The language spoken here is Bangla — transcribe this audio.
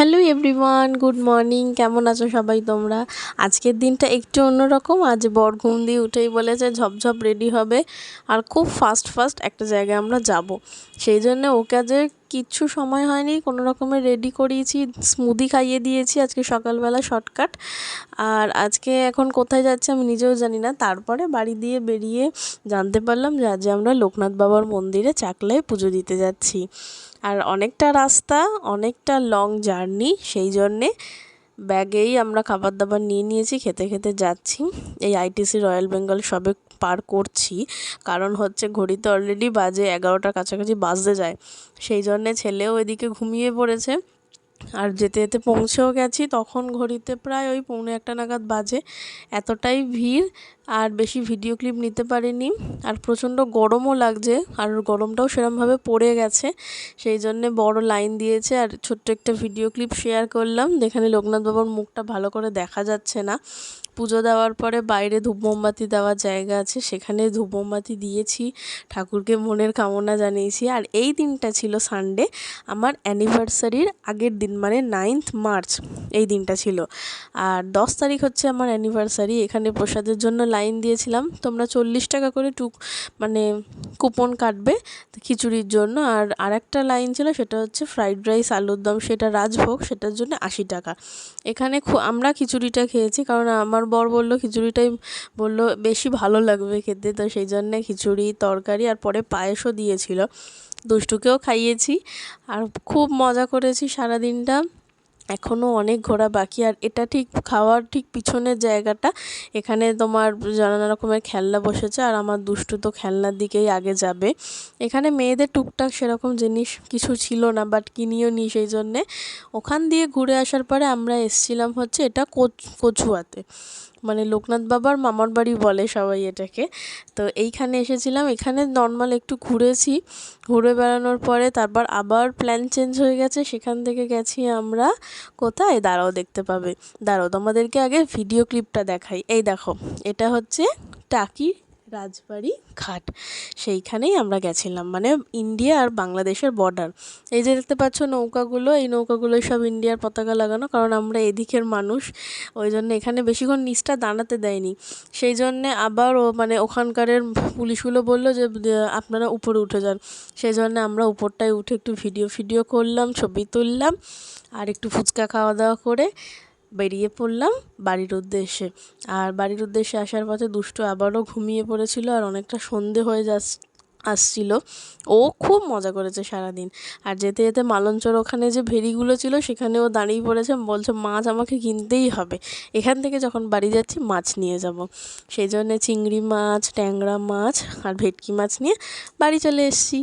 Hello everyone, good morning. কেমন আছো সবাই তোমরা? আজকের দিনটা একটু অন্যরকম। আজ বর ঘুম দিয়ে উঠেই বলেছে ঝপঝপ রেডি হবে আর খুব ফাস্ট একটা জায়গায় আমরা যাব। সেই জন্য ওকে আজ কিচ্ছু সময় হয়নি, কোনো রকমের রেডি করিয়েছি, স্মুদি খাইয়ে দিয়েছি আজকে সকালবেলা শর্টকাট। আর আজকে এখন কোথায় যাচ্ছে আমি নিজেও জানি না। তারপরে বাড়ি দিয়ে বেরিয়ে জানতে পারলাম যে আজ আমরা লোকনাথ বাবার মন্দিরে চাকলায় পুজো দিতে যাচ্ছি। আর অনেকটা রাস্তা, অনেকটা লং জার্নি, সেই জন্যে ব্যাগেই আমরা খাবার দাবার নিয়ে নিয়েছি, খেতে খেতে যাচ্ছি। এই আইটিসি রয়্যাল বেঙ্গল সবে পার করছি, কারণ হচ্ছে ঘড়িতে অলরেডি বাজে 11টার কাছাকাছি বাজতে যায়। সেই জন্যে ছেলেও এদিকে ঘুমিয়ে পড়েছে। আর যেতে যেতে পৌঁছেও গেছি, তখন ঘড়িতে প্রায় ওই 1:45 নাগাদ বাজে। এতটাই ভিড়, আর বেশি ভিডিও ক্লিপ নিতে পারিনি। আর প্রচণ্ড গরমও লাগছে, আর গরমটাও সেরমভাবে পড়ে গেছে, সেই জন্যে বড় লাইন দিয়েছে। আর ছোট্ট একটা ভিডিও ক্লিপ শেয়ার করলাম, যেখানে লোকনাথ বাবার মুখটা ভালো করে দেখা যাচ্ছে না। পুজো দেওয়ার পরে বাইরে ধূপ মোমবাতি দেওয়ার জায়গা আছে, সেখানে ধূপ মোমবাতি দিয়েছি, ঠাকুরকে মনের কামনা জানিয়েছি। আর এই দিনটা ছিল সানডে, আমার অ্যানিভার্সারির আগের দিন, মানে 9th মার্চ এই দিনটা ছিল। আর 10 তারিখ হচ্ছে আমার অ্যানিভার্সারি। এখানে প্রসাদের জন্য লাইন দিয়েছিলাম। তোমরা 40 টাকা করে মানে কুপন কাটবে খিচুড়ির জন্য। আর আরেকটা লাইন ছিল, সেটা হচ্ছে ফ্রাইড রাইস আলুর দম, সেটা রাজভোগ, সেটার জন্য 80 টাকা। এখানে আমরা খিচুড়িটা খেয়েছি, কারণ আমার বর বললো খিচুড়িটাই বললো বেশি ভালো লাগবে খেতে, তো সেই জন্যে খিচুড়ি, তরকারি আর পরে পায়েসও দিয়েছিল। দুষ্টুকেও খাইয়েছি, আর খুব মজা করেছি সারা দিনটা। এখনও অনেক ঘোরা বাকি। আর এটা ঠিক খাওয়ার ঠিক পিছনের জায়গাটা, এখানে তোমার নানা রকমের খেলনা বসেছে, আর আমার দুষ্টু তো খেলনার দিকেই আগে যাবে। এখানে মেয়েদের টুকটাক সেরকম জিনিস কিছু ছিল না, বাট কিনিও নি। সেই জন্যে ওখান দিয়ে ঘুরে আসার পরে আমরা এসছিলাম হচ্ছে এটা কচুয়াতে, মানে লোকনাথ বাবার মামার বাড়ি বলে সবাই এটাকে। তো এইখানে এসেছিলাম, এখানে নর্মাল একটু ঘুরেছি। ঘুরে বেড়ানোর পরে তারপর আবার প্ল্যান চেঞ্জ হয়ে গেছে। সেখান থেকে গেছি আমরা কোথায়, দাঁড়াও দেখতে পাবে, দাঁড়াও তোমাদেরকে আগে ভিডিও ক্লিপটা দেখাই। এই দেখো, এটা হচ্ছে টাকি রাজবাড়ি ঘাট, সেইখানেই আমরা গেছিলাম, মানে ইন্ডিয়া আর বাংলাদেশের বর্ডার। এই যে দেখতে পাচ্ছ নৌকাগুলো, এই নৌকাগুলোই সব ইন্ডিয়ার পতাকা লাগানো, কারণ আমরা এদিকের মানুষ, ওই জন্য এখানে বেশিক্ষণ নিচটা দাঁড়াতে দেয়নি। সেই জন্যে আবার মানে ওখানকারের পুলিশগুলো বললো যে আপনারা উপরে উঠে যান। সেই জন্য আমরা উপরটায় উঠে একটু ভিডিও করলাম, ছবি তুললাম, আর একটু ফুচকা খাওয়া দাওয়া করে বেরিয়ে পড়লাম বাড়ির উদ্দেশ্যে। আর বাড়ির উদ্দেশ্যে আসার পথে দুষ্টু আবারও ঘুমিয়ে পড়েছিল, আর অনেকটা সন্ধে হয়ে আসছিল। ও খুব মজা করেছে সারাদিন। আর যেতে যেতে মালঞ্চর ওখানে যে ভেড়িগুলো ছিল, সেখানেও দাঁড়িয়ে পড়েছে, বলছে মাছ আমাকে কিনতেই হবে, এখান থেকে যখন বাড়ি যাচ্ছি মাছ নিয়ে যাব। সেই জন্যে চিংড়ি মাছ, ট্যাংরা মাছ আর ভেটকি মাছ নিয়ে বাড়ি চলে এসেছি।